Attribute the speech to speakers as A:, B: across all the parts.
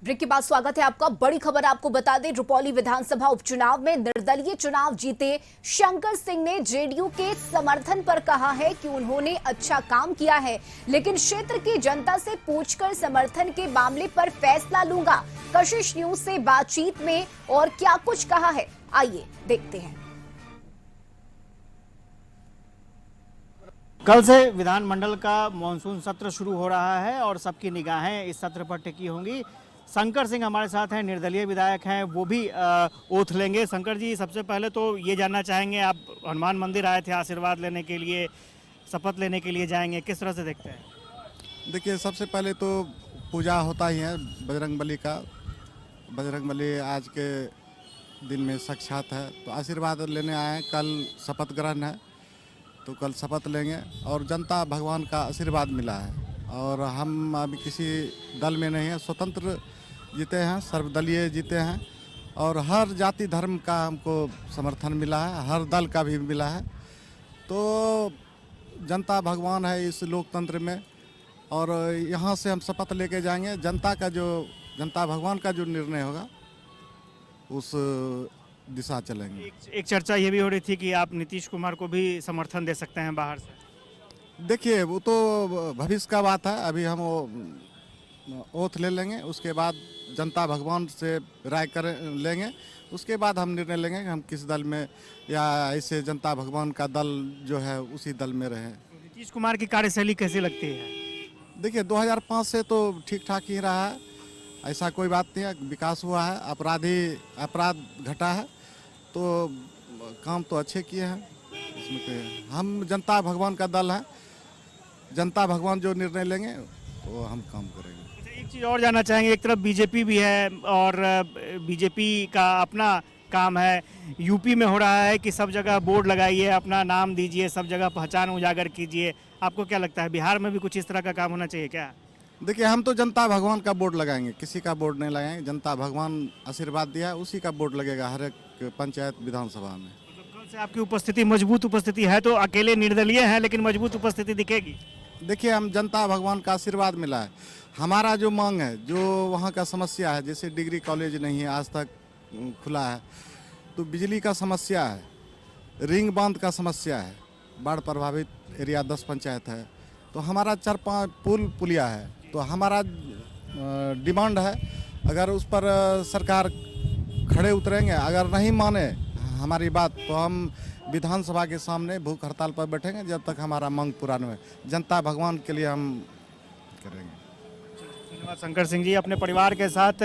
A: Break के बाद स्वागत है आपका। बड़ी खबर आपको बता दें, रुपौली विधानसभा उपचुनाव में निर्दलीय चुनाव जीते शंकर सिंह ने जेडीयू के समर्थन पर कहा है कि उन्होंने अच्छा काम किया है, लेकिन क्षेत्र की जनता से पूछकर समर्थन के मामले पर फैसला लूंगा। कशिश न्यूज से बातचीत में और क्या कुछ कहा है, आइए देखते हैं।
B: कल से विधानमंडल का मानसून सत्र शुरू हो रहा है और सबकी निगाहें इस सत्र पर टिकी होंगी। शंकर सिंह हमारे साथ हैं, निर्दलीय विधायक हैं, वो भी ओथ लेंगे। शंकर जी, सबसे पहले तो ये जानना चाहेंगे, आप हनुमान मंदिर आए थे आशीर्वाद लेने के लिए, शपथ लेने के लिए जाएंगे, किस तरह से देखते हैं?
C: देखिए, सबसे पहले तो पूजा होता ही है बजरंगबली का। बजरंगबली आज के दिन में साक्षात है, तो आशीर्वाद लेने आए हैं। कल शपथ ग्रहण है, तो कल शपथ लेंगे और जनता भगवान का आशीर्वाद मिला है। और हम अभी किसी दल में नहीं हैं, स्वतंत्र जीते हैं, सर्वदलीय जीते हैं और हर जाति धर्म का हमको समर्थन मिला है, हर दल का भी मिला है। तो जनता भगवान है इस लोकतंत्र में और यहाँ से हम शपथ लेके जाएंगे। जनता भगवान का जो निर्णय होगा उस दिशा चलेंगे।
B: एक चर्चा ये भी हो रही थी कि आप नीतीश कुमार को भी समर्थन दे सकते हैं बाहर से।
C: देखिए, वो तो भविष्य का बात है, अभी हम वो ओथ ले लेंगे, उसके बाद जनता भगवान से राय कर लेंगे, उसके बाद हम निर्णय लेंगे कि हम किस दल में या ऐसे जनता भगवान का दल जो है उसी दल में रहे।
B: नीतीश कुमार की कार्यशैली कैसी लगती है?
C: देखिए, 2005 से तो ठीक ठाक ही रहा है, ऐसा कोई बात नहीं है। विकास हुआ है, अपराध घटा है, तो काम तो अच्छे किए हैं। इसमें हम जनता भगवान का दल है, जनता भगवान जो निर्णय लेंगे वो हम काम करेंगे।
B: एक चीज़ और जानना चाहेंगे, एक तरफ बीजेपी भी है और बीजेपी का अपना काम है, यूपी में हो रहा है कि सब जगह बोर्ड लगाइए, अपना नाम दीजिए, सब जगह पहचान उजागर कीजिए। आपको क्या लगता है, बिहार में भी कुछ इस तरह का काम होना चाहिए क्या?
C: देखिए, हम तो जनता भगवान का बोर्ड लगाएंगे, किसी का बोर्ड नहीं लगाएंगे। जनता भगवान आशीर्वाद दिया है, उसी का बोर्ड लगेगा हर एक पंचायत विधानसभा में।
B: कल से आपकी उपस्थिति, मजबूत उपस्थिति है, तो अकेले निर्दलीय है लेकिन मजबूत उपस्थिति दिखेगी।
C: देखिए, हम जनता भगवान का आशीर्वाद मिला है। हमारा जो मांग है, जो वहाँ का समस्या है, जैसे डिग्री कॉलेज नहीं है, आज तक खुला है, तो बिजली का समस्या है, रिंग बांध का समस्या है, बाढ़ प्रभावित एरिया 10 पंचायत है, तो हमारा 4-5 पुलिया है। तो हमारा डिमांड है, अगर उस पर सरकार खड़े उतरेंगे, अगर नहीं माने हमारी बात, तो हम विधानसभा के सामने भूख हड़ताल पर बैठेंगे जब तक हमारा मांग पूरा न हो। जनता भगवान के लिए हम करेंगे।
B: धन्यवाद शंकर सिंह जी। अपने परिवार के साथ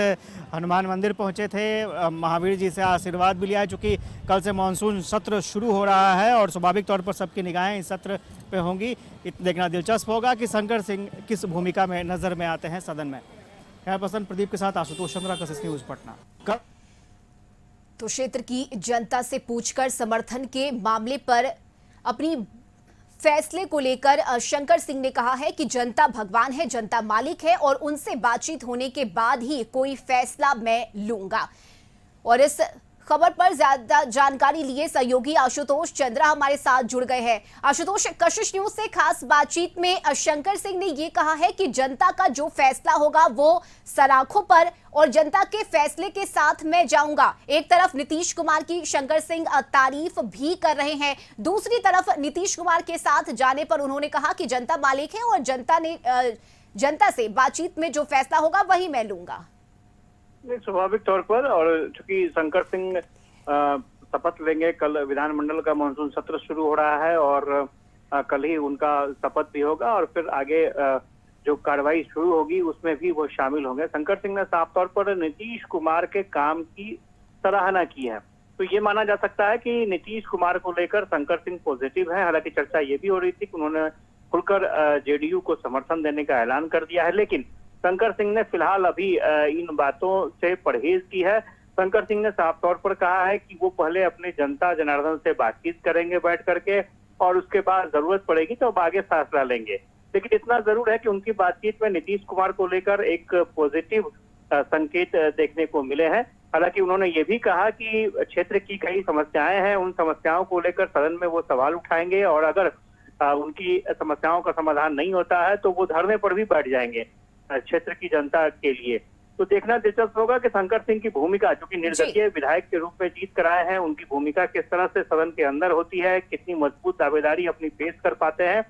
B: हनुमान मंदिर पहुंचे थे, महावीर जी से आशीर्वाद भी लिया है। चूँकि कल से मानसून सत्र शुरू हो रहा है और स्वाभाविक तौर पर सबकी निगाहें इस सत्र पे होंगी। देखना दिलचस्प होगा कि शंकर सिंह किस भूमिका में नजर में आते हैं सदन में। कैमरा पर्सन प्रदीप के साथ आशुतोष चंद्रा, कशिश न्यूज पटना।
A: तो क्षेत्र की जनता से पूछकर समर्थन के मामले पर अपनी फैसले को लेकर शंकर सिंह ने कहा है कि जनता भगवान है, जनता मालिक है और उनसे बातचीत होने के बाद ही कोई फैसला मैं लूंगा। और इस खबर पर ज्यादा जानकारी लिए सहयोगी आशुतोष चंद्रा हमारे साथ जुड़ गए हैं। आशुतोष, कशिश न्यूज से खास बातचीत में शंकर सिंह ने यह कहा है कि जनता का जो फैसला होगा वो सलाखों पर और जनता के फैसले के साथ मैं जाऊंगा। एक तरफ नीतीश कुमार की शंकर सिंह तारीफ भी कर रहे हैं, दूसरी तरफ नीतीश कुमार के साथ जाने पर उन्होंने कहा कि जनता मालिक है और जनता से बातचीत में जो फैसला होगा वही मैं लूंगा।
D: स्वाभाविक तौर पर, और चूंकि शंकर सिंह शपथ लेंगे, कल विधानमंडल का मानसून सत्र शुरू हो रहा है और कल ही उनका शपथ भी होगा और फिर आगे जो कार्रवाई शुरू होगी उसमें भी वो शामिल होंगे। शंकर सिंह ने साफ तौर पर नीतीश कुमार के काम की सराहना की है, तो ये माना जा सकता है कि नीतीश कुमार को लेकर शंकर सिंह पॉजिटिव है। हालांकि चर्चा ये भी हो रही थी कि उन्होंने खुलकर जेडीयू को समर्थन देने का ऐलान कर दिया है, लेकिन शंकर सिंह ने फिलहाल अभी इन बातों से परहेज की है। शंकर सिंह ने साफ तौर पर कहा है कि वो पहले अपने जनता जनार्दन से बातचीत करेंगे बैठ करके और उसके बाद जरूरत पड़ेगी तो अब आगे फैसला लेंगे। लेकिन इतना जरूर है कि उनकी बातचीत में नीतीश कुमार को लेकर एक पॉजिटिव संकेत देखने को मिले हैं। हालांकि उन्होंने ये भी कहा कि क्षेत्र की कई समस्याएं हैं, उन समस्याओं को लेकर सदन में वो सवाल उठाएंगे और अगर उनकी समस्याओं का समाधान नहीं होता है तो वो धरने पर भी बैठ जाएंगे क्षेत्र की जनता के लिए। तो देखना दिलचस्प होगा कि शंकर सिंह की भूमिका, जो कि निर्दलीय विधायक के रूप में जीत कर आए हैं, उनकी भूमिका किस तरह से सदन के अंदर होती है, कितनी मजबूत दावेदारी अपनी पेश कर पाते हैं।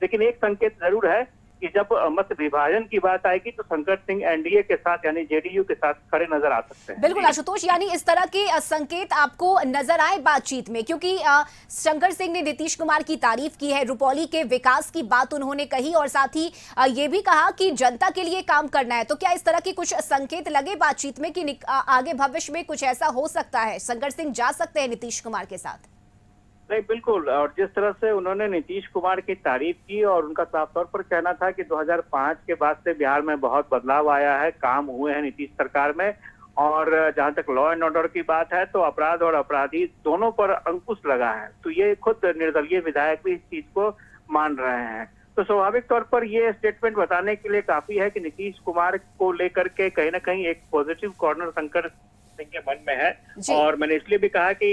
D: लेकिन एक संकेत जरूर है कि जब मत विभाजन की बात आएगी तो शंकर सिंह एनडीए के साथ यानी जेडीयू के साथ खड़े नजर आ सकते हैं।
A: बिल्कुल आशुतोष, यानी इस तरह के संकेत आपको नजर आए बातचीत में, क्योंकि शंकर सिंह ने नीतीश कुमार की तारीफ की है, रुपौली के विकास की बात उन्होंने कही और साथ ही ये भी कहा कि जनता के लिए काम करना है। तो क्या इस तरह के कुछ संकेत लगे बातचीत में कि आगे भविष्य में कुछ ऐसा हो सकता है, शंकर सिंह जा सकते हैं नीतीश कुमार के साथ?
D: नहीं, बिल्कुल। और जिस तरह से उन्होंने नीतीश कुमार की तारीफ की और उनका साफ तौर पर कहना था कि 2005 के बाद से बिहार में बहुत बदलाव आया है, काम हुए हैं नीतीश सरकार में, और जहां तक लॉ एंड ऑर्डर की बात है तो अपराध और अपराधी दोनों पर अंकुश लगा है। तो ये खुद निर्दलीय विधायक भी इस चीज को मान रहे हैं। तो स्वाभाविक तौर पर ये स्टेटमेंट बताने के लिए काफी है कि नीतीश कुमार को लेकर के कहीं ना कहीं एक पॉजिटिव कॉर्नर शंकर सिंह के मन में है। और मैंने इसलिए भी कहा कि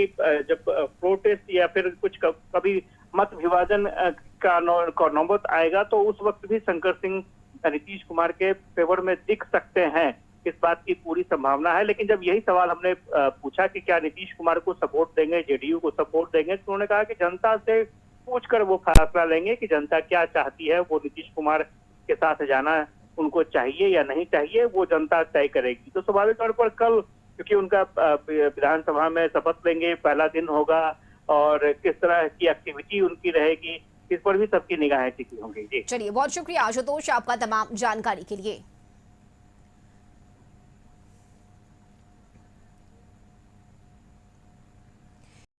D: जब प्रोटेस्ट या फिर कुछ कभी मत विभाजन का नौबत आएगा तो उस वक्त भी शंकर सिंह नीतीश कुमार के फेवर में दिख सकते हैं, इस बात की पूरी संभावना है। लेकिन जब यही सवाल हमने पूछा कि क्या नीतीश कुमार को सपोर्ट देंगे, जेडीयू को सपोर्ट देंगे, तो उन्होंने कहा कि जनता से पूछकर वो फैसला लेंगे कि जनता क्या चाहती है, वो नीतीश कुमार के साथ जाना उनको चाहिए या नहीं चाहिए, वो जनता तय करेगी। तो स्वाभाविक तौर पर कल, क्योंकि उनका विधानसभा में शपथ लेंगे, पहला दिन होगा, और किस तरह की एक्टिविटी उनकी रहेगी, इस पर भी सबकी निगाहें टिकी होंगी। जी
A: चलिए, बहुत शुक्रिया आशुतोष आपका तमाम जानकारी के लिए।